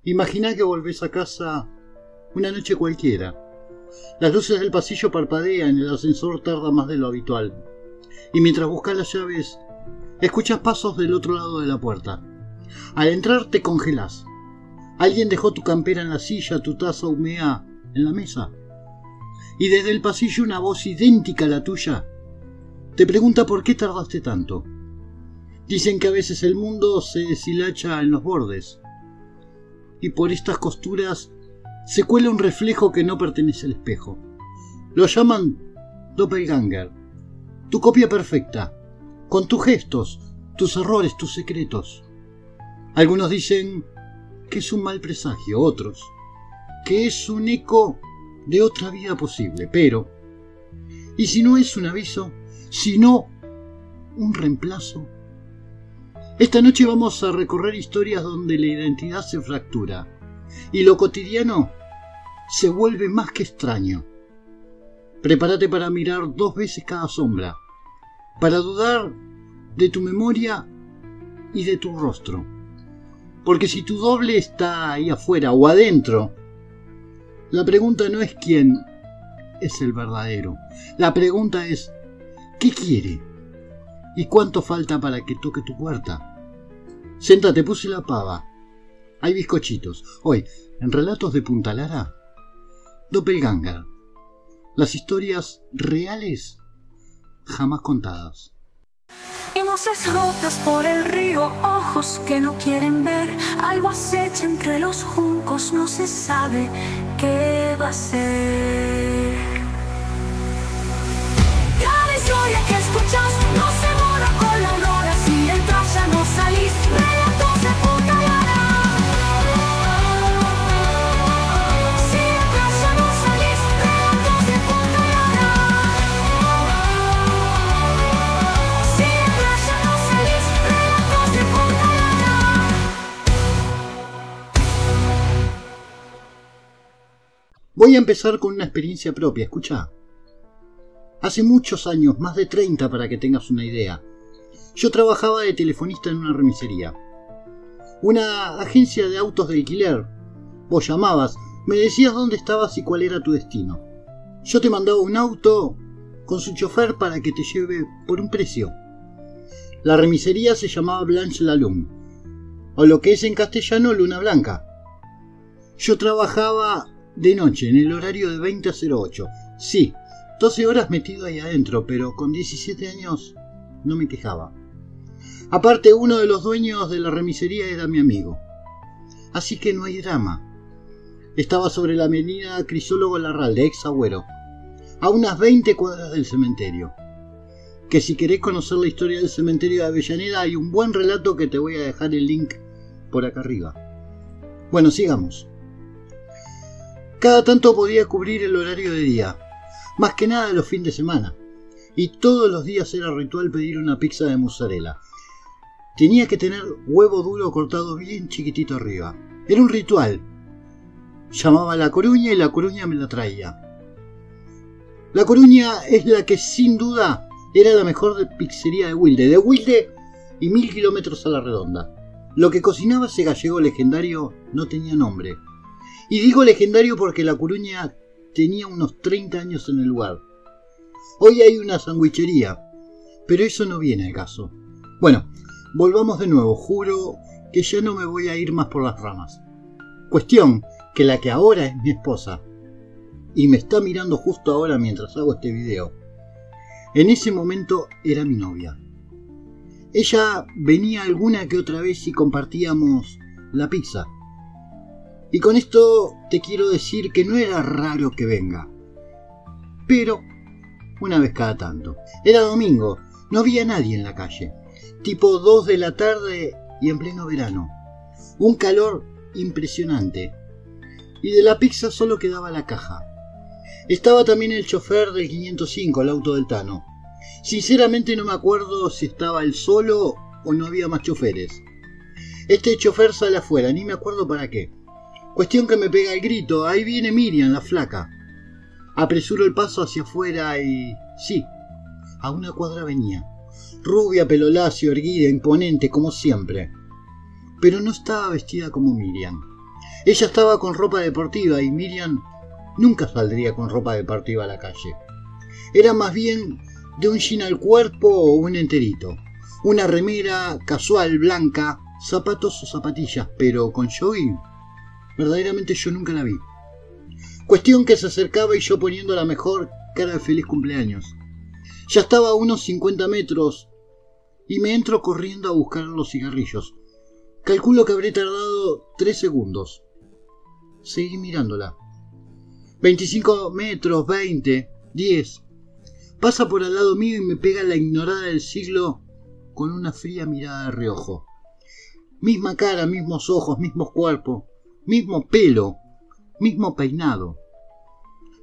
Imaginá que volvés a casa una noche cualquiera. Las luces del pasillo parpadean, el ascensor tarda más de lo habitual. Y mientras buscas las llaves, escuchas pasos del otro lado de la puerta. Al entrar te congelás. Alguien dejó tu campera en la silla, tu taza humea en la mesa. Y desde el pasillo una voz idéntica a la tuya te pregunta por qué tardaste tanto. Dicen que a veces el mundo se deshilacha en los bordes. Y por estas costuras se cuela un reflejo que no pertenece al espejo. Lo llaman doppelganger. Tu copia perfecta, con tus gestos, tus errores, tus secretos. Algunos dicen que es un mal presagio, otros que es un eco de otra vida posible. Pero, ¿y si no es un aviso? ¿Sino un reemplazo? Esta noche vamos a recorrer historias donde la identidad se fractura y lo cotidiano se vuelve más que extraño. Prepárate para mirar 2 veces cada sombra, para dudar de tu memoria y de tu rostro. Porque si tu doble está ahí afuera o adentro, la pregunta no es quién es el verdadero. La pregunta es ¿qué quiere? ¿Y cuánto falta para que toque tu puerta? Séntate, puse la pava. Hay bizcochitos. Hoy, en Relatos de Punta Lara, Doppelganger. Las historias reales jamás contadas. Y voces rotas por el río, ojos que no quieren ver. Algo acecha entre los juncos, no se sabe qué va a ser. Cada historia que escuchas no se borra con la aurora. Si entras ya no salís. Relatos de Punta Lara. Si entras ya no salís. Relatos de Punta Lara. Si entras ya no salís. Relatos de Punta Lara. Voy a empezar con una experiencia propia, escucha. Hace muchos años, más de 30 para que tengas una idea, yo trabajaba de telefonista en una remisería. Una agencia de autos de alquiler. Vos llamabas, me decías dónde estabas y cuál era tu destino. Yo te mandaba un auto con su chofer para que te lleve por un precio. La remisería se llamaba Blanche la Lune, o lo que es en castellano Luna Blanca. Yo trabajaba de noche, en el horario de 20 a 08. Sí, 12 horas metido ahí adentro, pero con 17 años no me quejaba. Aparte, uno de los dueños de la remisería era mi amigo. Así que no hay drama. Estaba sobre la avenida Crisólogo Larralde, ex Agüero, a unas 20 cuadras del cementerio. Que si querés conocer la historia del cementerio de Avellaneda, hay un buen relato que te voy a dejar el link por acá arriba. Bueno, sigamos. Cada tanto podía cubrir el horario de día, más que nada los fines de semana, y todos los días era ritual pedir una pizza de mozzarella. Tenía que tener huevo duro cortado bien chiquitito arriba. Era un ritual. Llamaba a La Coruña y La Coruña me la traía. La Coruña es la que sin duda era la mejor pizzería de Wilde y 1000 kilómetros a la redonda. Lo que cocinaba ese gallego legendario no tenía nombre. Y digo legendario porque La Coruña tenía unos 30 años en el lugar. Hoy hay una sandwichería, pero eso no viene al caso. Bueno, volvamos de nuevo, juro que ya no me voy a ir más por las ramas. Cuestión que la que ahora es mi esposa, y me está mirando justo ahora mientras hago este video, en ese momento era mi novia. Ella venía alguna que otra vez y compartíamos la pizza. Y con esto te quiero decir que no era raro que venga, pero una vez cada tanto. Era domingo, no había nadie en la calle, tipo 2 de la tarde y en pleno verano. Un calor impresionante, y de la pizza solo quedaba la caja. Estaba también el chofer del 505, el auto del Tano. Sinceramente no me acuerdo si estaba él solo o no había más choferes. Este chofer sale afuera, ni me acuerdo para qué. Cuestión que me pega el grito, ahí viene Miriam, la flaca. Apresuro el paso hacia afuera y... sí, a una cuadra venía. Rubia, pelo lacio, erguida, imponente, como siempre. Pero no estaba vestida como Miriam. Ella estaba con ropa deportiva y Miriam nunca saldría con ropa deportiva a la calle. Era más bien de un jean al cuerpo o un enterito, una remera casual blanca, zapatos o zapatillas, pero con jogging, verdaderamente yo nunca la vi. Cuestión que se acercaba y yo poniendo la mejor cara de feliz cumpleaños. Ya estaba a unos 50 metros y me entro corriendo a buscar los cigarrillos. Calculo que habré tardado 3 segundos. Seguí mirándola. 25 metros, 20, 10. Pasa por al lado mío y me pega la ignorada del siglo con una fría mirada de reojo. Misma cara, mismos ojos, mismos cuerpos, mismo pelo, mismo peinado.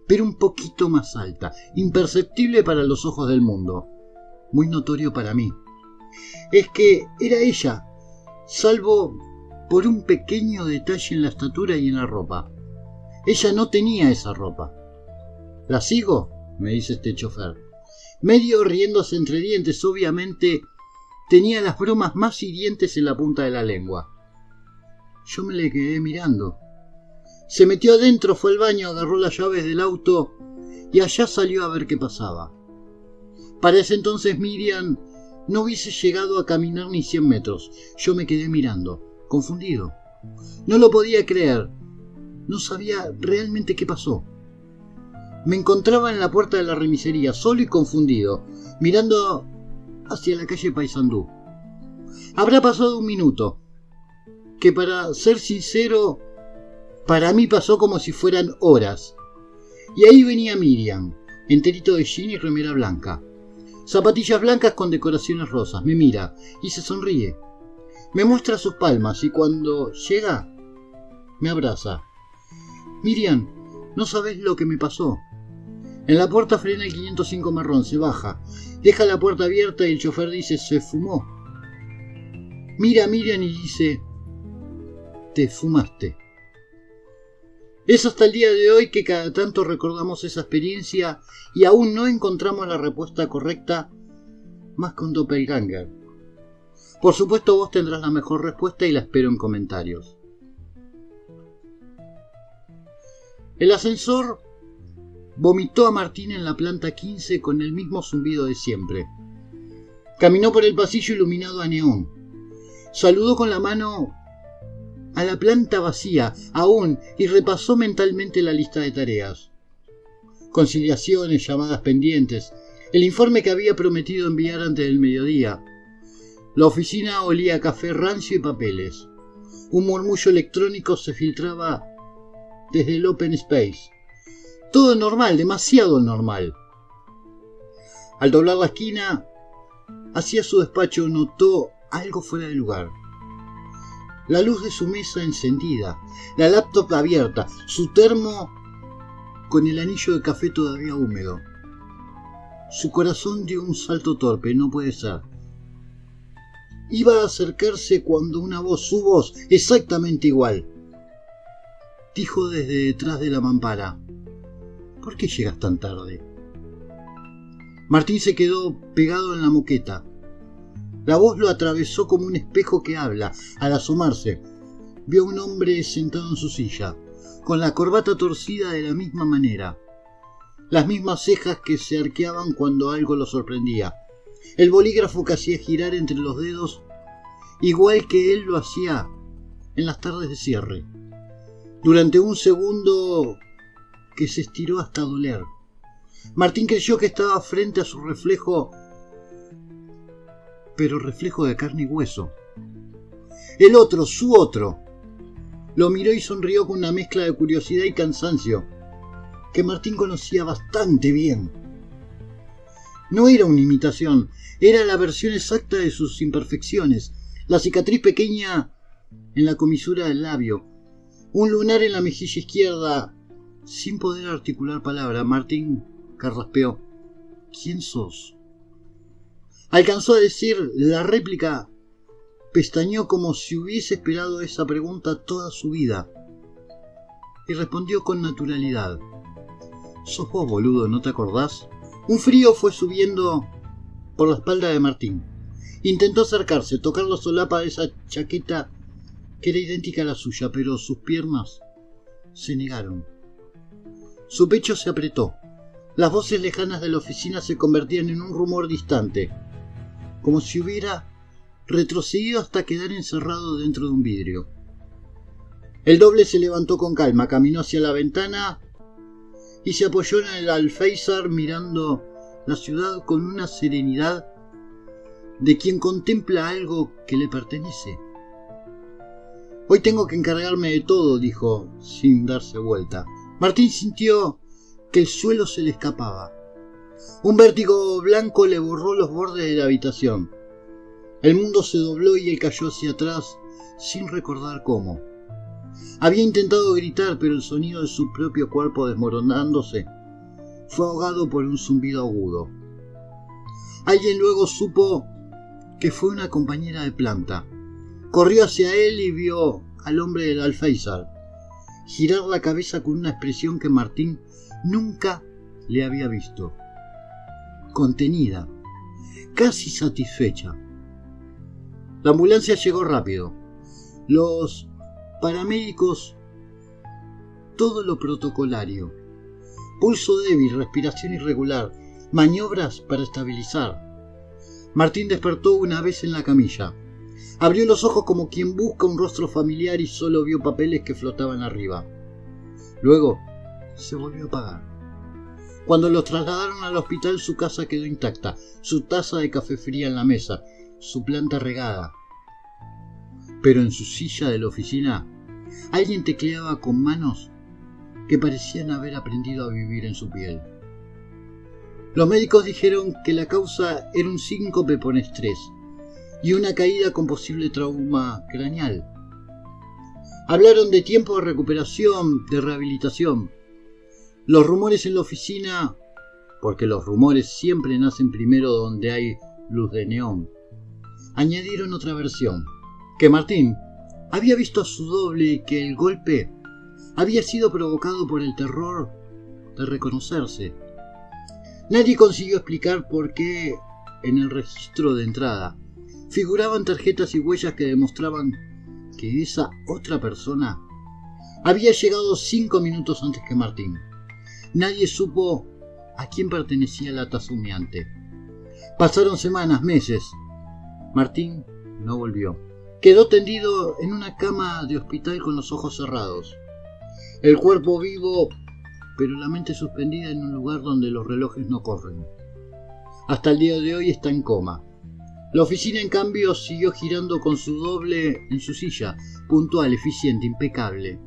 Pero un poquito más alta, imperceptible para los ojos del mundo, muy notorio para mí. Es que era ella, salvo por un pequeño detalle en la estatura y en la ropa. Ella no tenía esa ropa. ¿La sigo?, me dice este chofer. Medio riéndose entre dientes, obviamente tenía las bromas más hirientes en la punta de la lengua. Yo me le quedé mirando. Se metió adentro, fue al baño, agarró las llaves del auto y allá salió a ver qué pasaba. Para ese entonces Miriam no hubiese llegado a caminar ni 100 metros. Yo me quedé mirando, confundido. No lo podía creer. No sabía realmente qué pasó. Me encontraba en la puerta de la remisería, solo y confundido, mirando hacia la calle Paysandú. Habrá pasado 1 minuto, que para ser sincero, para mí pasó como si fueran horas. Y ahí venía Miriam, enterito de jean y remera blanca. Zapatillas blancas con decoraciones rosas. Me mira y se sonríe. Me muestra sus palmas y cuando llega, me abraza. Miriam, no sabes lo que me pasó. En la puerta frena el 505 marrón, se baja. Deja la puerta abierta y el chofer dice, se fumó. Mira a Miriam y dice, te fumaste. Es hasta el día de hoy que cada tanto recordamos esa experiencia y aún no encontramos la respuesta correcta más que un doppelganger. Por supuesto vos tendrás la mejor respuesta y la espero en comentarios. El ascensor vomitó a Martín en la planta 15 con el mismo zumbido de siempre. Caminó por el pasillo iluminado a neón. Saludó con la mano a la planta vacía aún y repasó mentalmente la lista de tareas. Conciliaciones, llamadas pendientes, el informe que había prometido enviar antes del mediodía. La oficina olía a café rancio y papeles. Un murmullo electrónico se filtraba desde el open space. Todo normal, demasiado normal. Al doblar la esquina hacia su despacho notó algo fuera de lugar. La luz de su mesa encendida, la laptop abierta, su termo con el anillo de café todavía húmedo. Su corazón dio un salto torpe, no puede ser. Iba a acercarse cuando una voz, su voz, exactamente igual, dijo desde detrás de la mampara, ¿por qué llegas tan tarde? Martín se quedó pegado en la moqueta. La voz lo atravesó como un espejo que habla. Al asomarse, vio a un hombre sentado en su silla, con la corbata torcida de la misma manera, las mismas cejas que se arqueaban cuando algo lo sorprendía, el bolígrafo que hacía girar entre los dedos, igual que él lo hacía en las tardes de cierre, durante un segundo que se estiró hasta doler. Martín creyó que estaba frente a su reflejo, pero reflejo de carne y hueso. El otro, su otro, lo miró y sonrió con una mezcla de curiosidad y cansancio que Martín conocía bastante bien. No era una imitación, era la versión exacta de sus imperfecciones, la cicatriz pequeña en la comisura del labio, un lunar en la mejilla izquierda. Sin poder articular palabra, Martín carraspeó. ¿Quién sos? Alcanzó a decir la réplica. Pestañeó como si hubiese esperado esa pregunta toda su vida. Y respondió con naturalidad. ¿Sos vos, boludo, no te acordás? Un frío fue subiendo por la espalda de Martín. Intentó acercarse, tocar la solapa de esa chaqueta que era idéntica a la suya, pero sus piernas se negaron. Su pecho se apretó. Las voces lejanas de la oficina se convertían en un rumor distante, como si hubiera retrocedido hasta quedar encerrado dentro de un vidrio. El doble se levantó con calma, caminó hacia la ventana y se apoyó en el alféizar mirando la ciudad con una serenidad de quien contempla algo que le pertenece. Hoy tengo que encargarme de todo, dijo sin darse vuelta. Martín sintió que el suelo se le escapaba. Un vértigo blanco le borró los bordes de la habitación. El mundo se dobló y él cayó hacia atrás sin recordar cómo. Había intentado gritar, pero el sonido de su propio cuerpo desmoronándose fue ahogado por un zumbido agudo. Alguien luego supo que fue una compañera de planta. Corrió hacia él y vio al hombre del alféizar girar la cabeza con una expresión que Martín nunca le había visto. Contenida, casi satisfecha. La ambulancia llegó rápido. Los paramédicos, todo lo protocolario. Pulso débil, respiración irregular, maniobras para estabilizar. Martín despertó una vez en la camilla. Abrió los ojos como quien busca un rostro familiar y solo vio papeles que flotaban arriba. Luego se volvió a apagar. Cuando los trasladaron al hospital, su casa quedó intacta, su taza de café fría en la mesa, su planta regada. Pero en su silla de la oficina, alguien tecleaba con manos que parecían haber aprendido a vivir en su piel. Los médicos dijeron que la causa era un síncope por estrés y una caída con posible trauma craneal. Hablaron de tiempo de recuperación, de rehabilitación. Los rumores en la oficina, porque los rumores siempre nacen primero donde hay luz de neón, añadieron otra versión, que Martín había visto a su doble y que el golpe había sido provocado por el terror de reconocerse. Nadie consiguió explicar por qué en el registro de entrada figuraban tarjetas y huellas que demostraban que esa otra persona había llegado 5 minutos antes que Martín. Nadie supo a quién pertenecía la taza humeante. Pasaron semanas, meses. Martín no volvió. Quedó tendido en una cama de hospital con los ojos cerrados. El cuerpo vivo, pero la mente suspendida en un lugar donde los relojes no corren. Hasta el día de hoy está en coma. La oficina, en cambio, siguió girando con su doble en su silla, puntual, eficiente, impecable.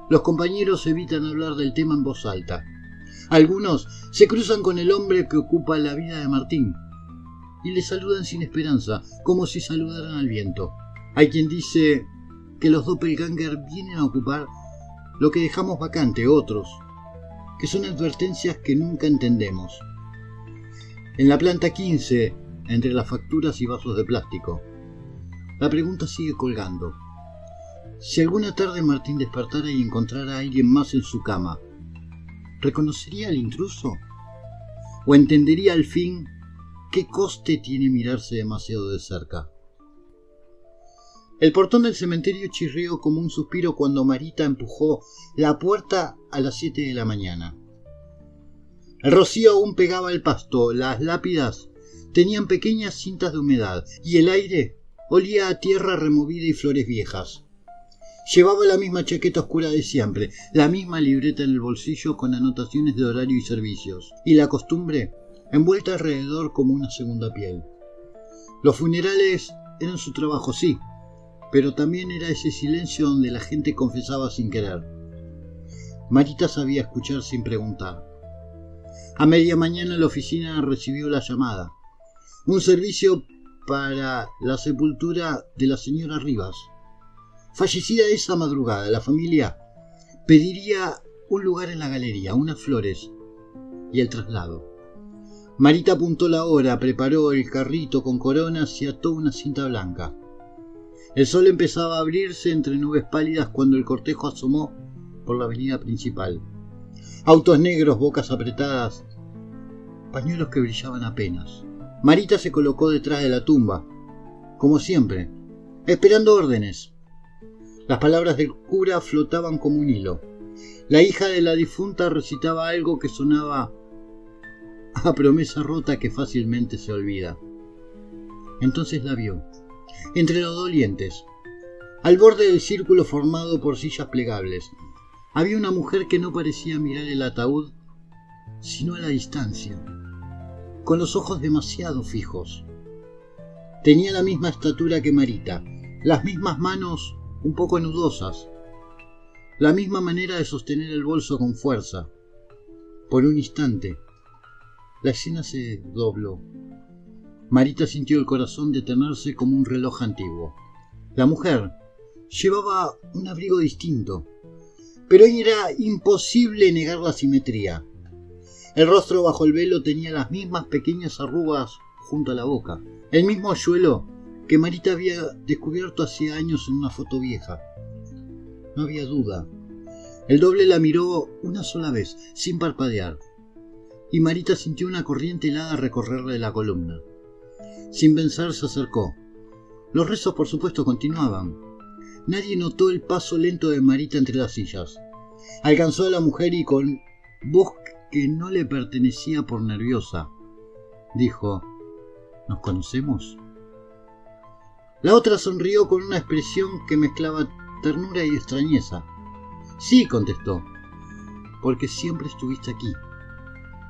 Los compañeros evitan hablar del tema en voz alta. Algunos se cruzan con el hombre que ocupa la vida de Martín y le saludan sin esperanza, como si saludaran al viento. Hay quien dice que los doppelganger vienen a ocupar lo que dejamos vacante, otros, que son advertencias que nunca entendemos. En la planta 15, entre las facturas y vasos de plástico, la pregunta sigue colgando. Si alguna tarde Martín despertara y encontrara a alguien más en su cama, ¿reconocería al intruso? ¿O entendería al fin qué coste tiene mirarse demasiado de cerca? El portón del cementerio chirrió como un suspiro cuando Marita empujó la puerta a las 7 de la mañana. El rocío aún pegaba el pasto, las lápidas tenían pequeñas cintas de humedad y el aire olía a tierra removida y flores viejas. Llevaba la misma chaqueta oscura de siempre, la misma libreta en el bolsillo con anotaciones de horario y servicios, y la costumbre envuelta alrededor como una segunda piel. Los funerales eran su trabajo, sí, pero también era ese silencio donde la gente confesaba sin querer. Marita sabía escuchar sin preguntar. A media mañana la oficina recibió la llamada. Un servicio para la sepultura de la señora Rivas. Fallecida esa madrugada, la familia pediría un lugar en la galería, unas flores y el traslado. Marita apuntó la hora, preparó el carrito con coronas y ató una cinta blanca. El sol empezaba a abrirse entre nubes pálidas cuando el cortejo asomó por la avenida principal. Autos negros, bocas apretadas, pañuelos que brillaban apenas. Marita se colocó detrás de la tumba, como siempre, esperando órdenes. Las palabras del cura flotaban como un hilo. La hija de la difunta recitaba algo que sonaba a promesa rota que fácilmente se olvida. Entonces la vio, entre los dolientes, al borde del círculo formado por sillas plegables. Había una mujer que no parecía mirar el ataúd, sino a la distancia, con los ojos demasiado fijos. Tenía la misma estatura que Marita, las mismas manos un poco nudosas, la misma manera de sostener el bolso con fuerza. Por un instante, la escena se dobló. Marita sintió el corazón detenerse como un reloj antiguo. La mujer llevaba un abrigo distinto, pero era imposible negar la simetría. El rostro bajo el velo tenía las mismas pequeñas arrugas junto a la boca, el mismo hoyuelo que Marita había descubierto hacía años en una foto vieja. No había duda. El doble la miró una sola vez, sin parpadear, y Marita sintió una corriente helada recorrerle la columna. Sin pensar se acercó. Los rezos, por supuesto, continuaban. Nadie notó el paso lento de Marita entre las sillas. Alcanzó a la mujer y con voz que no le pertenecía por nerviosa, dijo: ¿Nos conocemos? La otra sonrió con una expresión que mezclaba ternura y extrañeza. Sí, contestó, porque siempre estuviste aquí,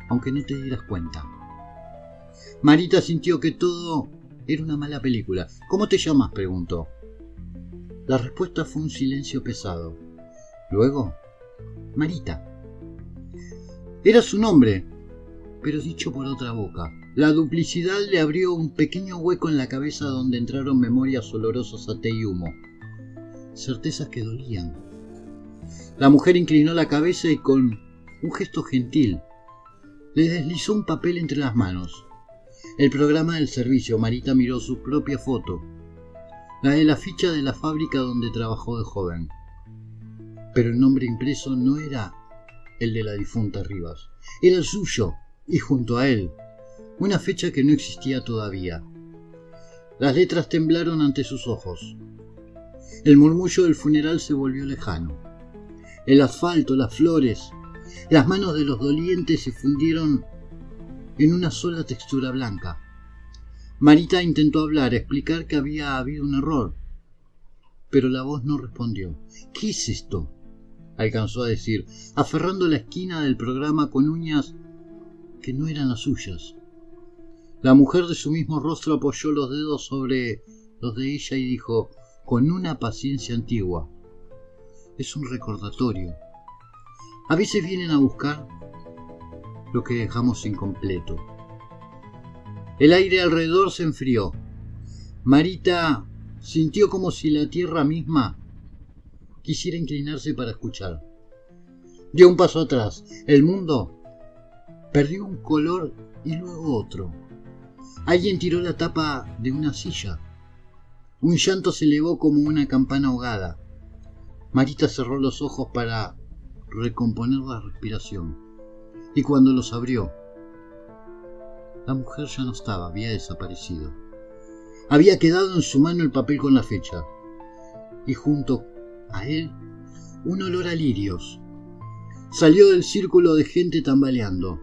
aunque no te dieras cuenta. Marita sintió que todo era una mala película. ¿Cómo te llamas?, preguntó. La respuesta fue un silencio pesado. Luego, Marita. Era su nombre, pero dicho por otra boca. La duplicidad le abrió un pequeño hueco en la cabeza donde entraron memorias olorosas a té y humo. Certezas que dolían. La mujer inclinó la cabeza y con un gesto gentil le deslizó un papel entre las manos. El programa del servicio. Marita miró su propia foto, la de la ficha de la fábrica donde trabajó de joven. Pero el nombre impreso no era el de la difunta Rivas, era el suyo, y junto a él, una fecha que no existía todavía. Las letras temblaron ante sus ojos. El murmullo del funeral se volvió lejano. El asfalto, las flores, las manos de los dolientes se fundieron en una sola textura blanca. Marita intentó hablar, explicar que había habido un error, pero la voz no respondió. ¿Qué es esto?, alcanzó a decir, aferrando la esquina del programa con uñas que no eran las suyas. La mujer de su mismo rostro apoyó los dedos sobre los de ella y dijo, con una paciencia antigua: es un recordatorio. A veces vienen a buscar lo que dejamos incompleto. El aire alrededor se enfrió. Marita sintió como si la tierra misma quisiera inclinarse para escuchar. Dio un paso atrás. El mundo perdió un color y luego otro. Alguien tiró la tapa de una silla. Un llanto se elevó como una campana ahogada. Marita cerró los ojos para recomponer la respiración. Y cuando los abrió, la mujer ya no estaba, había desaparecido. Había quedado en su mano el papel con la fecha. Y junto a él, un olor a lirios. Salió del círculo de gente tambaleando.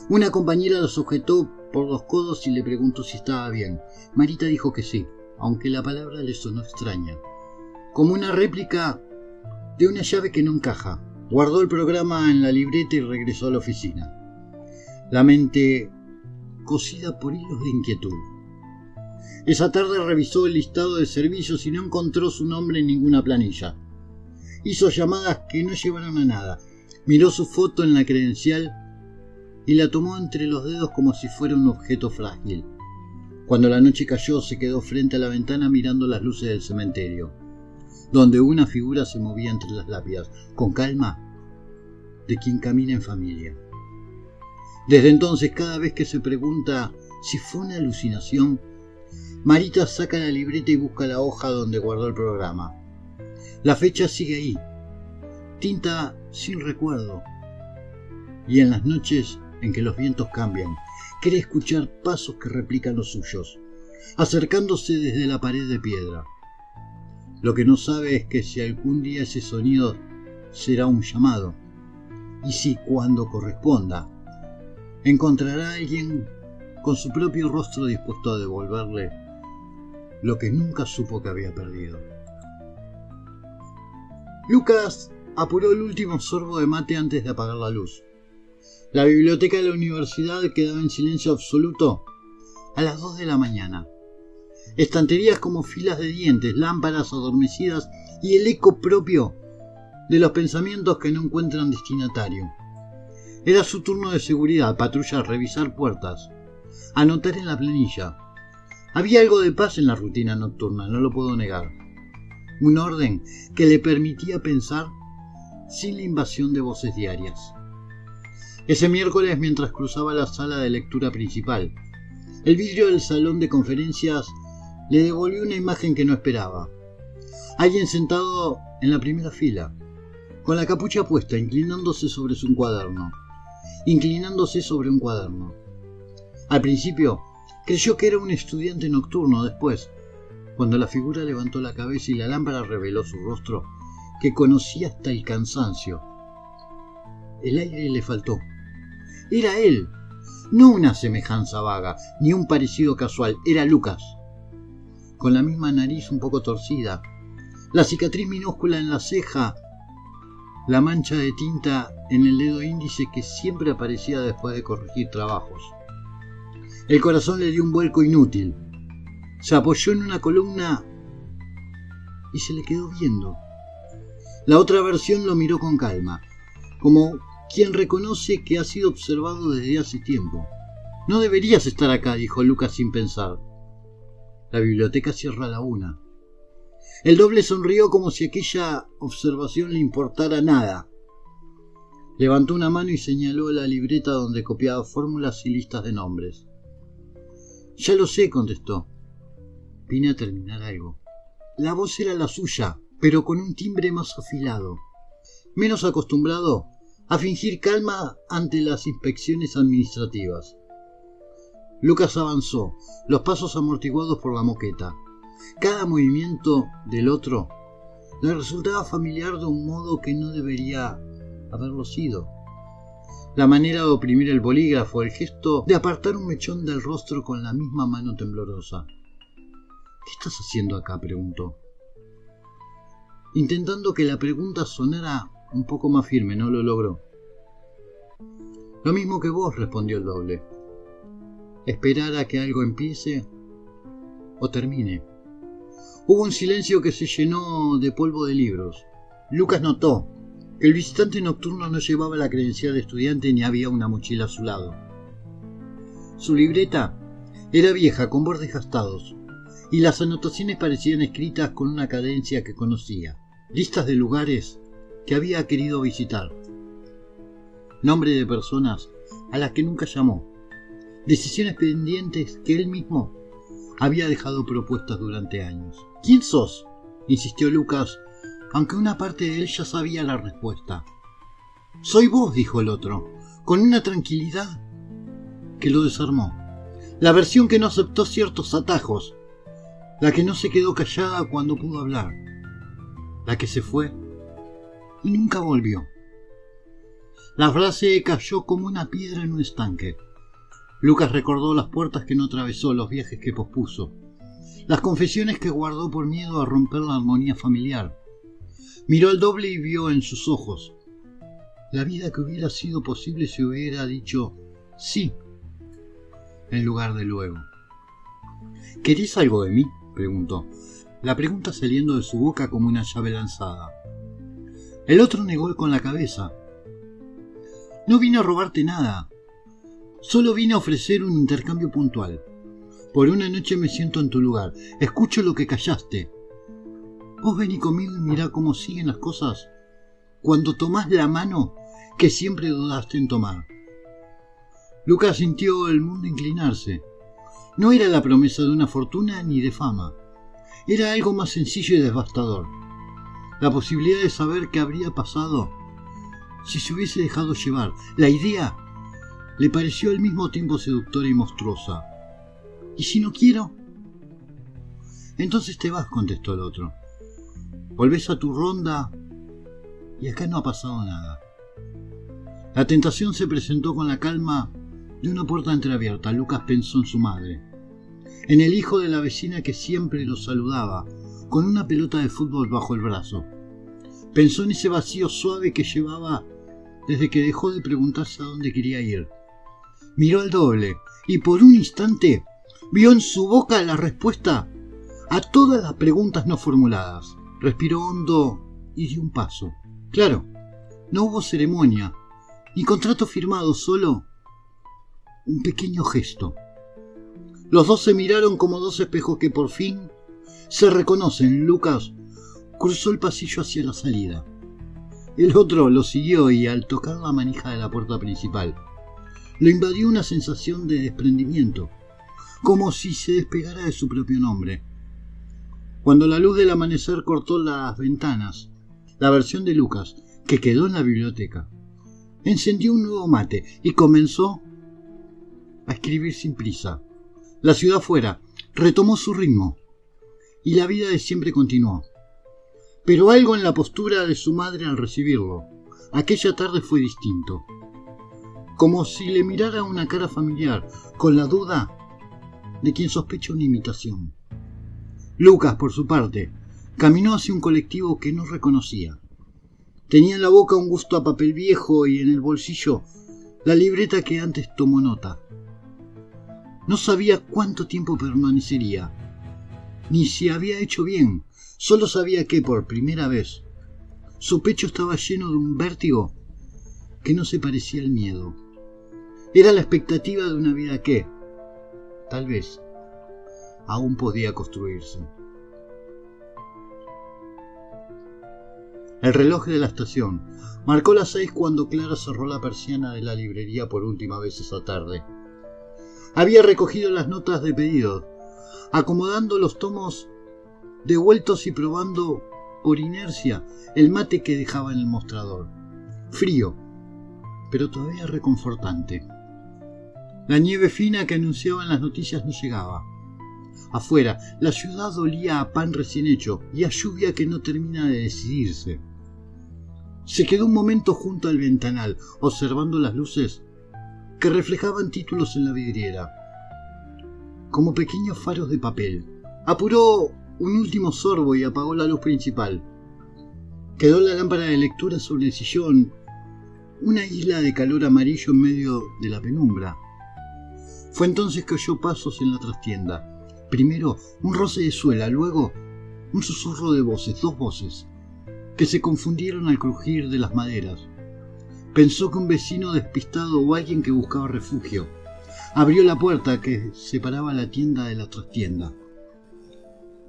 Una compañera la sujetó por los codos y le preguntó si estaba bien. Marita dijo que sí, aunque la palabra le sonó extraña, como una réplica de una llave que no encaja. Guardó el programa en la libreta y regresó a la oficina, la mente cosida por hilos de inquietud. Esa tarde revisó el listado de servicios y no encontró su nombre en ninguna planilla. Hizo llamadas que no llevaron a nada. Miró su foto en la credencial y la tomó entre los dedos como si fuera un objeto frágil. Cuando la noche cayó, se quedó frente a la ventana mirando las luces del cementerio, donde una figura se movía entre las lápidas, con calma de quien camina en familia. Desde entonces, cada vez que se pregunta si fue una alucinación, Marita saca la libreta y busca la hoja donde guardó el programa. La fecha sigue ahí, tinta sin recuerdo, y en las noches en que los vientos cambian, cree escuchar pasos que replican los suyos, acercándose desde la pared de piedra. Lo que no sabe es que si algún día ese sonido será un llamado, y si cuando corresponda encontrará a alguien con su propio rostro dispuesto a devolverle lo que nunca supo que había perdido. Lucas apuró el último sorbo de mate antes de apagar la luz. La biblioteca de la universidad quedaba en silencio absoluto a las 2 de la mañana. Estanterías como filas de dientes, lámparas adormecidas y el eco propio de los pensamientos que no encuentran destinatario. Era su turno de seguridad, patrullar, revisar puertas, anotar en la planilla. Había algo de paz en la rutina nocturna, no lo puedo negar. Un orden que le permitía pensar sin la invasión de voces diarias. Ese miércoles, mientras cruzaba la sala de lectura principal, el vidrio del salón de conferencias le devolvió una imagen que no esperaba. Alguien sentado en la primera fila, con la capucha puesta, inclinándose sobre un cuaderno. Al principio creyó que era un estudiante nocturno. Después, cuando la figura levantó la cabeza y la lámpara reveló su rostro, que conocía hasta el cansancio, el aire le faltó. Era él, no una semejanza vaga, ni un parecido casual, era Lucas. Con la misma nariz un poco torcida, la cicatriz minúscula en la ceja, la mancha de tinta en el dedo índice que siempre aparecía después de corregir trabajos. El corazón le dio un vuelco inútil. Se apoyó en una columna y se le quedó viendo. La otra versión lo miró con calma, como quien reconoce que ha sido observado desde hace tiempo. No deberías estar acá, dijo Lucas sin pensar. La biblioteca cierra a la 1. El doble sonrió como si aquella observación le importara nada. Levantó una mano y señaló la libreta donde copiaba fórmulas y listas de nombres. Ya lo sé, contestó. Vine a terminar algo. La voz era la suya, pero con un timbre más afilado, menos acostumbrado a fingir calma ante las inspecciones administrativas. Lucas avanzó, los pasos amortiguados por la moqueta. Cada movimiento del otro le resultaba familiar de un modo que no debería haberlo sido. La manera de oprimir el bolígrafo, el gesto de apartar un mechón del rostro con la misma mano temblorosa. ¿Qué estás haciendo acá?, preguntó. Intentando que la pregunta sonara un poco más firme, no lo logró. Lo mismo que vos, respondió el doble. Esperar a que algo empiece o termine. Hubo un silencio que se llenó de polvo de libros. Lucas notó que el visitante nocturno no llevaba la credencial de estudiante ni había una mochila a su lado. Su libreta era vieja, con bordes gastados, y las anotaciones parecían escritas con una cadencia que conocía. Listas de lugares que había querido visitar. Nombre de personas a las que nunca llamó. Decisiones pendientes que él mismo había dejado propuestas durante años. ¿Quién sos?, insistió Lucas, aunque una parte de él ya sabía la respuesta. Soy vos, dijo el otro, con una tranquilidad que lo desarmó. La versión que no aceptó ciertos atajos, la que no se quedó callada cuando pudo hablar, la que se fue y nunca volvió. La frase cayó como una piedra en un estanque. Lucas recordó las puertas que no atravesó, los viajes que pospuso, las confesiones que guardó por miedo a romper la armonía familiar. Miró al doble y vio en sus ojos la vida que hubiera sido posible si hubiera dicho sí en lugar de luego. ¿Querés algo de mí?, preguntó, la pregunta saliendo de su boca como una llave lanzada. El otro negó con la cabeza. No vine a robarte nada. Solo vine a ofrecer un intercambio puntual. Por una noche me siento en tu lugar. Escucho lo que callaste. Vos vení conmigo y mirá cómo siguen las cosas cuando tomás la mano que siempre dudaste en tomar. Lucas sintió el mundo inclinarse. No era la promesa de una fortuna ni de fama. Era algo más sencillo y devastador. La posibilidad de saber qué habría pasado si se hubiese dejado llevar. La idea le pareció al mismo tiempo seductora y monstruosa. ¿Y si no quiero? Entonces te vas, contestó el otro. Volvés a tu ronda y acá no ha pasado nada. La tentación se presentó con la calma de una puerta entreabierta. Lucas pensó en su madre, en el hijo de la vecina que siempre lo saludaba, con una pelota de fútbol bajo el brazo. Pensó en ese vacío suave que llevaba desde que dejó de preguntarse a dónde quería ir. Miró al doble y por un instante vio en su boca la respuesta a todas las preguntas no formuladas. Respiró hondo y dio un paso. Claro, no hubo ceremonia, ni contrato firmado, solo un pequeño gesto. Los dos se miraron como dos espejos que por fin se reconocen. Lucas cruzó el pasillo hacia la salida. El otro lo siguió y al tocar la manija de la puerta principal, lo invadió una sensación de desprendimiento, como si se despegara de su propio nombre. Cuando la luz del amanecer cortó las ventanas, la versión de Lucas, que quedó en la biblioteca, encendió un nuevo mate y comenzó a escribir sin prisa. La ciudad fuera retomó su ritmo y la vida de siempre continuó. Pero algo en la postura de su madre al recibirlo aquella tarde fue distinto, como si le mirara una cara familiar, con la duda de quien sospecha una imitación. Lucas, por su parte, caminó hacia un colectivo que no reconocía. Tenía en la boca un gusto a papel viejo y en el bolsillo la libreta que antes tomó nota. No sabía cuánto tiempo permanecería, ni si había hecho bien. Solo sabía que, por primera vez, su pecho estaba lleno de un vértigo que no se parecía al miedo. Era la expectativa de una vida que, tal vez, aún podía construirse. El reloj de la estación marcó las 6 cuando Clara cerró la persiana de la librería por última vez esa tarde. Había recogido las notas de pedido, acomodando los tomos devueltos y probando por inercia el mate que dejaba en el mostrador. Frío, pero todavía reconfortante. La nieve fina que anunciaban las noticias no llegaba. Afuera, la ciudad olía a pan recién hecho y a lluvia que no termina de decidirse. Se quedó un momento junto al ventanal, observando las luces que reflejaban títulos en la vidriera, como pequeños faros de papel. Apuró un último sorbo y apagó la luz principal. Quedó la lámpara de lectura sobre el sillón, una isla de calor amarillo en medio de la penumbra. Fue entonces que oyó pasos en la trastienda. Primero un roce de suela, luego un susurro de voces, 2 voces, que se confundieron al crujir de las maderas. Pensó que un vecino despistado o alguien que buscaba refugio. Abrió la puerta que separaba la tienda de la trastienda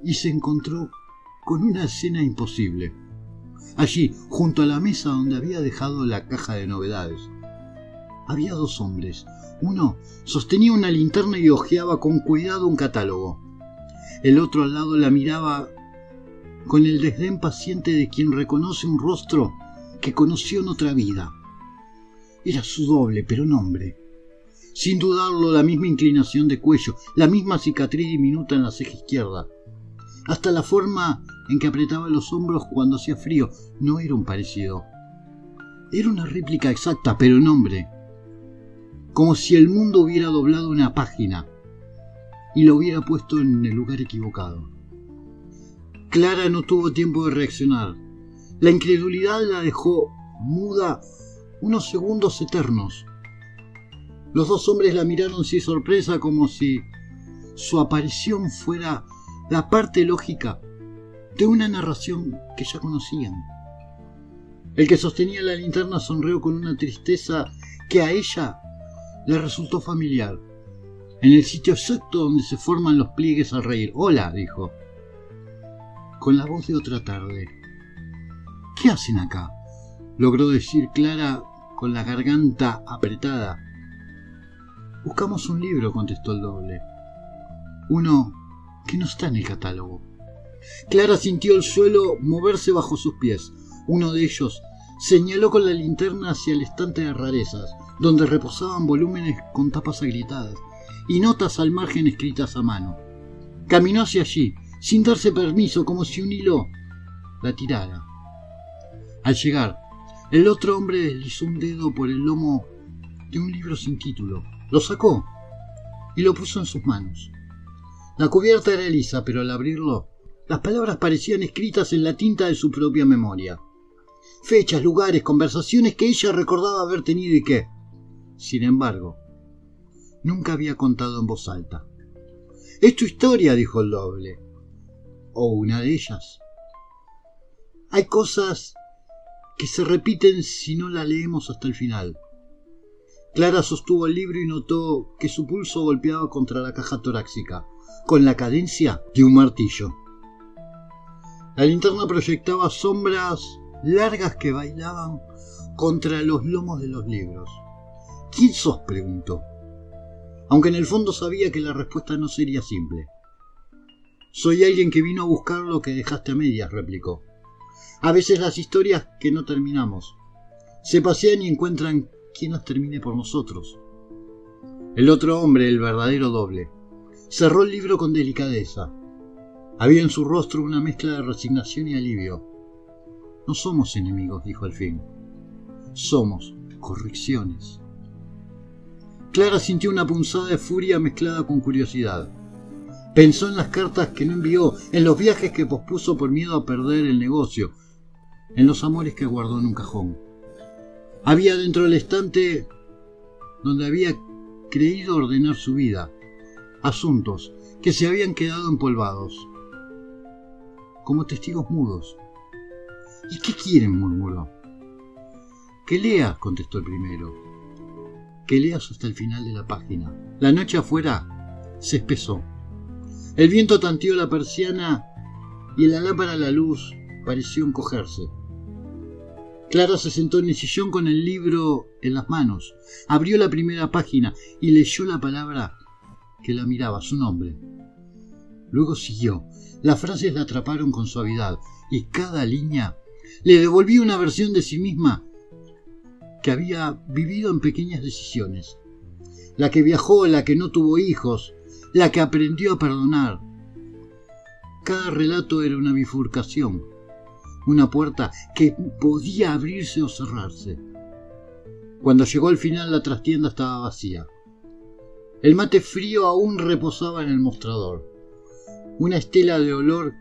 y se encontró con una escena imposible. Allí, junto a la mesa donde había dejado la caja de novedades, había 2 hombres. Uno sostenía una linterna y hojeaba con cuidado un catálogo. El otro al lado la miraba con el desdén paciente de quien reconoce un rostro que conoció en otra vida. Era su doble, pero un hombre. Sin dudarlo, la misma inclinación de cuello, la misma cicatriz diminuta en la ceja izquierda. Hasta la forma en que apretaba los hombros cuando hacía frío no era un parecido. Era una réplica exacta, pero un hombre. Como si el mundo hubiera doblado una página y lo hubiera puesto en el lugar equivocado. Clara no tuvo tiempo de reaccionar. La incredulidad la dejó muda unos segundos eternos. Los 2 hombres la miraron sin sorpresa, como si su aparición fuera la parte lógica de una narración que ya conocían. El que sostenía la linterna sonrió con una tristeza que a ella le resultó familiar. En el sitio exacto donde se forman los pliegues al reír. «Hola», dijo, con la voz de otra tarde. «¿Qué hacen acá?», logró decir Clara con la garganta apretada. «Buscamos un libro», contestó el doble. «Uno que no está en el catálogo». Clara sintió el suelo moverse bajo sus pies. Uno de ellos señaló con la linterna hacia el estante de rarezas, donde reposaban volúmenes con tapas agrietadas y notas al margen escritas a mano. Caminó hacia allí, sin darse permiso, como si un hilo la tirara. Al llegar, el otro hombre deslizó un dedo por el lomo de un libro sin título, lo sacó y lo puso en sus manos. La cubierta era lisa, pero al abrirlo, las palabras parecían escritas en la tinta de su propia memoria. Fechas, lugares, conversaciones que ella recordaba haber tenido y que, sin embargo, nunca había contado en voz alta. «Es tu historia», dijo el doble. «O una de ellas. Hay cosas que se repiten si no la leemos hasta el final». Clara sostuvo el libro y notó que su pulso golpeaba contra la caja torácica, con la cadencia de un martillo. La linterna proyectaba sombras largas que bailaban contra los lomos de los libros. «¿Quién sos?», preguntó, aunque en el fondo sabía que la respuesta no sería simple. «Soy alguien que vino a buscar lo que dejaste a medias», replicó. «A veces las historias que no terminamos se pasean y encuentran quien las termine por nosotros». El otro hombre, el verdadero doble, cerró el libro con delicadeza. Había en su rostro una mezcla de resignación y alivio. «No somos enemigos», dijo al fin. «Somos correcciones». Clara sintió una punzada de furia mezclada con curiosidad. Pensó en las cartas que no envió, en los viajes que pospuso por miedo a perder el negocio, en los amores que guardó en un cajón. Había dentro del estante donde había creído ordenar su vida, asuntos que se habían quedado empolvados, como testigos mudos. «¿Y qué quieren?», murmuró. «Que leas», contestó el primero. «Que leas hasta el final de la página». La noche afuera se espesó. El viento tanteó la persiana y en la lámpara la luz pareció encogerse. Clara se sentó en el sillón con el libro en las manos, abrió la primera página y leyó la palabra que la miraba, su nombre. Luego siguió. Las frases la atraparon con suavidad y cada línea le devolvía una versión de sí misma que había vivido en pequeñas decisiones. La que viajó, la que no tuvo hijos, la que aprendió a perdonar. Cada relato era una bifurcación, una puerta que podía abrirse o cerrarse. Cuando llegó al final, la trastienda estaba vacía. El mate frío aún reposaba en el mostrador, una estela de olor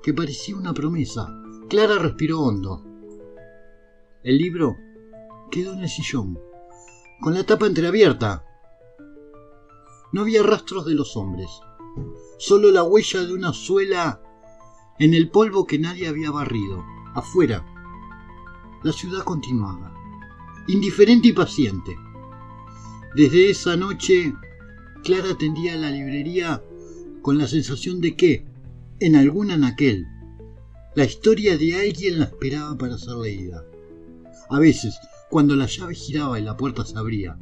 que parecía una promesa. Clara respiró hondo. El libro quedó en el sillón, con la tapa entreabierta. No había rastros de los hombres, solo la huella de una suela en el polvo que nadie había barrido. Afuera, la ciudad continuaba, indiferente y paciente. Desde esa noche, Clara atendía a la librería con la sensación de que, en algún anaquel, la historia de alguien la esperaba para ser leída. A veces, cuando la llave giraba y la puerta se abría,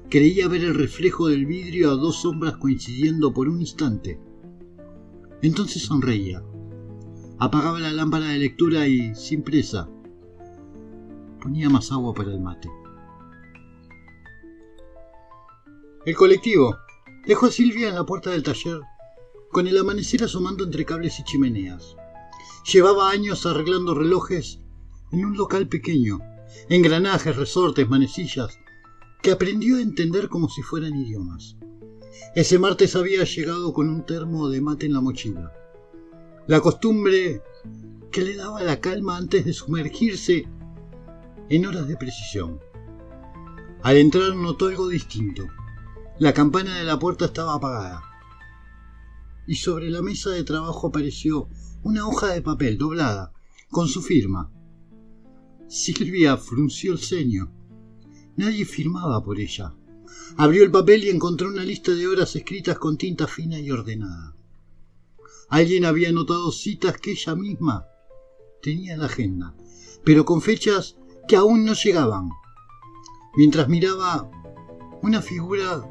creía ver el reflejo del vidrio a dos sombras coincidiendo por un instante. Entonces sonreía, apagaba la lámpara de lectura y, sin presa, ponía más agua para el mate. El colectivo dejó a Silvia en la puerta del taller, con el amanecer asomando entre cables y chimeneas. Llevaba años arreglando relojes en un local pequeño, engranajes, resortes, manecillas, que aprendió a entender como si fueran idiomas. Ese martes había llegado con un termo de mate en la mochila. La costumbre que le daba la calma antes de sumergirse en horas de precisión. Al entrar notó algo distinto. La campana de la puerta estaba apagada. Y sobre la mesa de trabajo apareció una hoja de papel doblada, con su firma. Silvia frunció el ceño. Nadie firmaba por ella. Abrió el papel y encontró una lista de horas escritas con tinta fina y ordenada. Alguien había anotado citas que ella misma tenía en la agenda, pero con fechas que aún no llegaban. Mientras miraba, una figura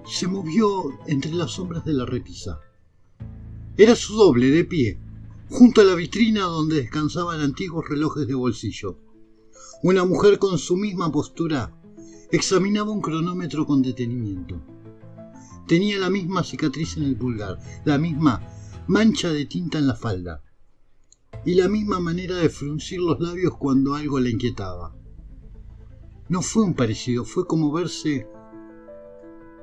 se movió entre las sombras de la repisa. Era su doble, de pie, junto a la vitrina donde descansaban antiguos relojes de bolsillo. Una mujer con su misma postura examinaba un cronómetro con detenimiento. Tenía la misma cicatriz en el pulgar, la misma mancha de tinta en la falda. y la misma manera de fruncir los labios cuando algo la inquietaba. No fue un parecido, fue como verse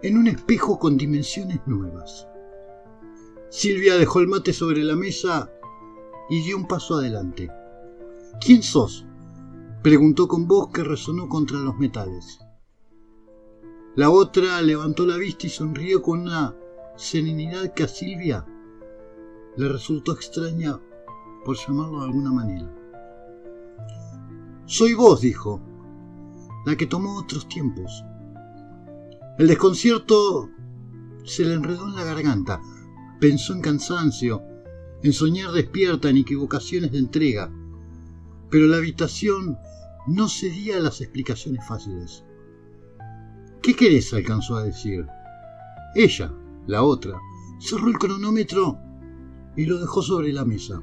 en un espejo con dimensiones nuevas. Silvia dejó el mate sobre la mesa y dio un paso adelante. ¿Quién sos?, preguntó con voz que resonó contra los metales. La otra levantó la vista y sonrió con una serenidad que a Silvia le resultó extraña, por llamarlo de alguna manera. Soy vos, dijo, la que tomó otros tiempos. El desconcierto se le enredó en la garganta. Pensó en cansancio, en soñar despierta, en equivocaciones de entrega. Pero la habitación no cedía a las explicaciones fáciles. ¿Qué querés?, alcanzó a decir. Ella, la otra, cerró el cronómetro y lo dejó sobre la mesa.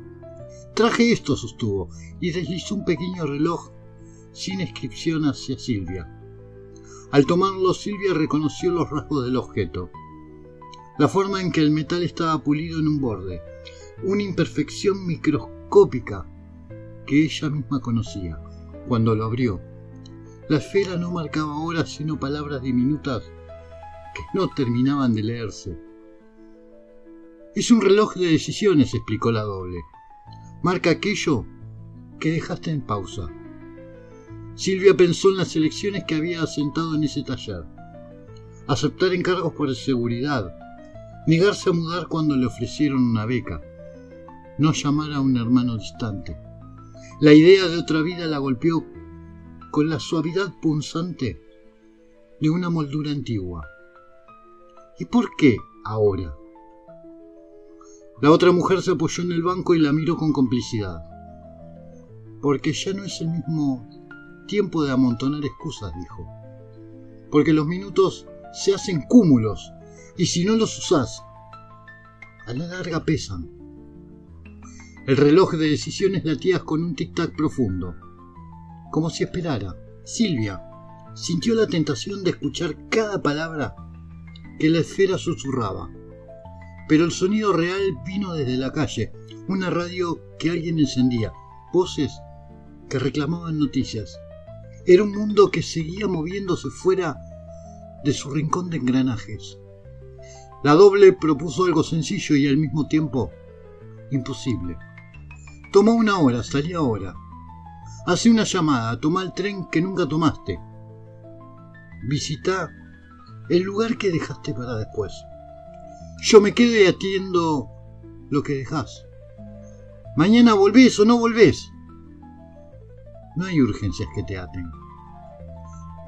Traje esto, sostuvo, y deslizó un pequeño reloj sin inscripción hacia Silvia. Al tomarlo, Silvia reconoció los rasgos del objeto. La forma en que el metal estaba pulido en un borde, una imperfección microscópica que ella misma conocía. Cuando lo abrió, la esfera no marcaba horas sino palabras diminutas que no terminaban de leerse. Es un reloj de decisiones, explicó la doble. Marca aquello que dejaste en pausa. Silvia pensó en las elecciones que había asentado en ese taller. Aceptar encargos por seguridad, negarse a mudar cuando le ofrecieron una beca, no llamar a un hermano distante. La idea de otra vida la golpeó con la suavidad punzante de una moldura antigua. ¿Y por qué ahora? La otra mujer se apoyó en el banco y la miró con complicidad. Porque ya no es el mismo tiempo de amontonar excusas, dijo. Porque los minutos se hacen cúmulos y si no los usás, a la larga pesan. El reloj de decisiones latía con un tic-tac profundo, como si esperara. Silvia sintió la tentación de escuchar cada palabra que la esfera susurraba. Pero el sonido real vino desde la calle, una radio que alguien encendía, voces que reclamaban noticias. Era un mundo que seguía moviéndose fuera de su rincón de engranajes. La doble propuso algo sencillo y al mismo tiempo imposible. Toma una hora, salí ahora. Hacé una llamada, toma el tren que nunca tomaste. Visita el lugar que dejaste para después. Yo me quedo y atiendo lo que dejás. Mañana volvés o no volvés. No hay urgencias que te aten.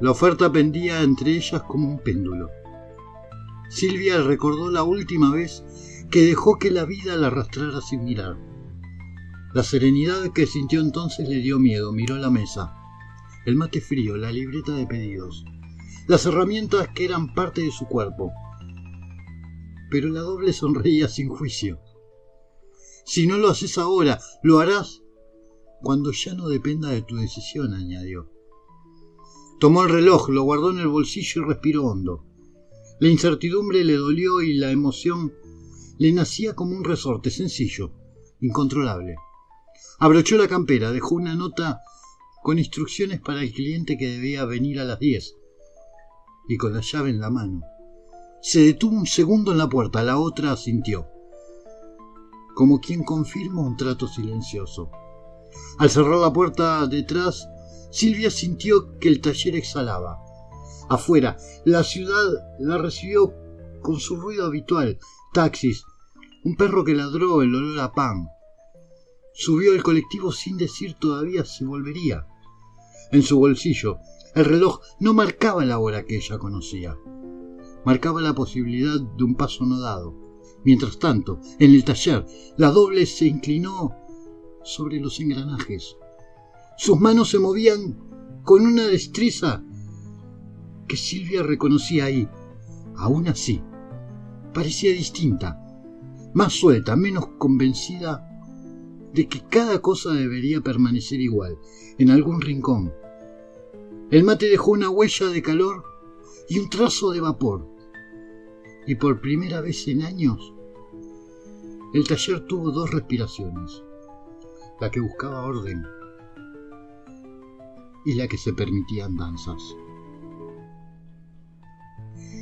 La oferta pendía entre ellas como un péndulo. Silvia recordó la última vez que dejó que la vida la arrastrara sin mirar. La serenidad que sintió entonces le dio miedo. Miró la mesa, el mate frío, la libreta de pedidos, las herramientas que eran parte de su cuerpo. Pero la doble sonreía sin juicio. Si no lo haces ahora, lo harás cuando ya no dependa de tu decisión, añadió. Tomó el reloj, lo guardó en el bolsillo y respiró hondo. La incertidumbre le dolió y la emoción le nacía como un resorte sencillo, incontrolable. Abrochó la campera, dejó una nota con instrucciones para el cliente que debía venir a las 10 y con la llave en la mano. Se detuvo un segundo en la puerta, la otra asintió, como quien confirma un trato silencioso. Al cerrar la puerta detrás, Silvia sintió que el taller exhalaba. Afuera, la ciudad la recibió con su ruido habitual, taxis, un perro que ladró, el olor a pan. Subió el colectivo sin decir todavía si volvería. En su bolsillo, el reloj no marcaba la hora que ella conocía. Marcaba la posibilidad de un paso no dado. Mientras tanto, en el taller, la doble se inclinó sobre los engranajes. Sus manos se movían con una destreza que Silvia reconocía ahí. Aún así, parecía distinta, más suelta, menos convencida de que cada cosa debería permanecer igual, en algún rincón. El mate dejó una huella de calor y un trazo de vapor. Y por primera vez en años, el taller tuvo 2 respiraciones. la que buscaba orden y la que se permitía andanzas.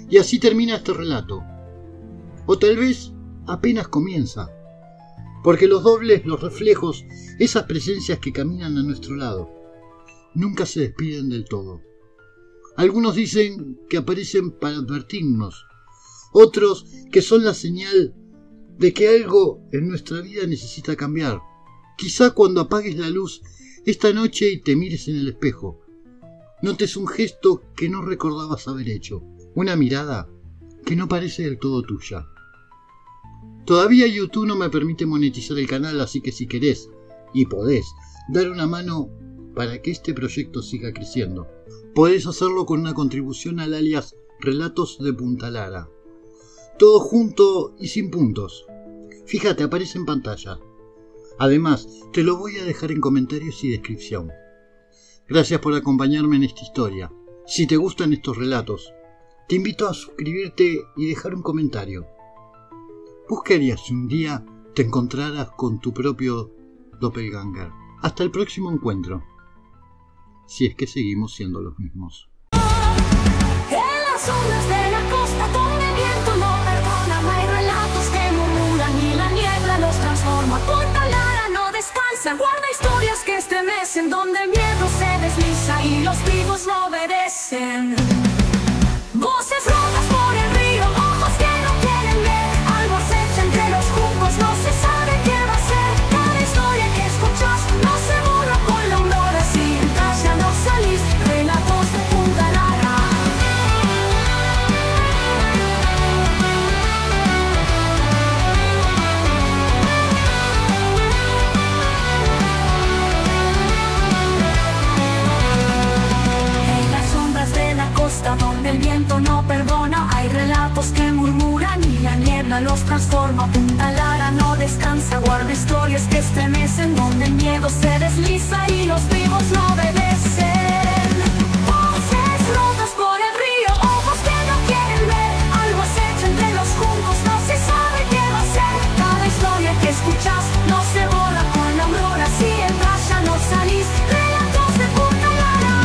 Y así termina este relato, o tal vez apenas comienza, porque los dobles, los reflejos, esas presencias que caminan a nuestro lado, nunca se despiden del todo. Algunos dicen que aparecen para advertirnos, otros que son la señal de que algo en nuestra vida necesita cambiar. Quizá cuando apagues la luz esta noche y te mires en el espejo, notes un gesto que no recordabas haber hecho, una mirada que no parece del todo tuya. Todavía YouTube no me permite monetizar el canal, así que si querés y podés dar una mano para que este proyecto siga creciendo, podés hacerlo con una contribución al alias Relatos de Punta Lara. Todo junto y sin puntos. Fíjate, aparece en pantalla. Además, te lo voy a dejar en comentarios y descripción. Gracias por acompañarme en esta historia. Si te gustan estos relatos, te invito a suscribirte y dejar un comentario. ¿Vos qué harías si un día te encontraras con tu propio doppelganger? Hasta el próximo encuentro. Si es que seguimos siendo los mismos. En las ondas de la costa donde el viento no perdona, no hay relatos que murmuran y la niebla los transforma. Punta Lara no descansa, guarda historias que estremecen, donde el miedo se desliza y los vivos no obedecen. Voces rotas por el río, ojos que no quieren ver, algo acecha entre los juncos, no se sabe qué va a ser. Cada historia que escuchas no se borra con la aurora, si entras ya no salís. Relatos de Punta Lara. En las sombras de la costa donde el viento no perdona, hay relatos que murmuran y la niebla los transforma. Punta Lara no descansa, guarda historias que estremecen, donde el miedo se desliza y los vivos no obedecen. Voces rotas por el río, ojos que no quieren ver, algo acecha entre los juncos, no se sabe qué va a ser. Cada historia que escuchas no se borra con la aurora, si entras ya no salís. Relatos de Punta Lara.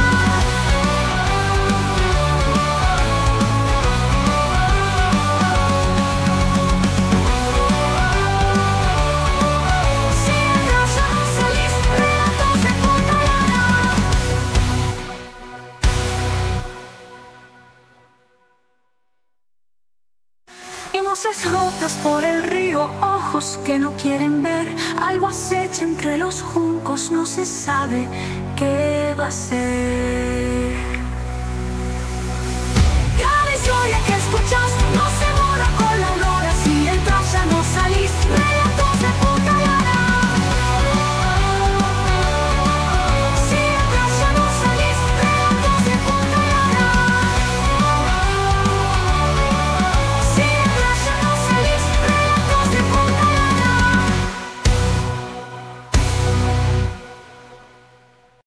Si entras ya no salís. Relatos de Punta Lara. Y voces rotas por el río, ojos que no quieren ver, algo acecha entre los juncos, no se sabe qué va a ser.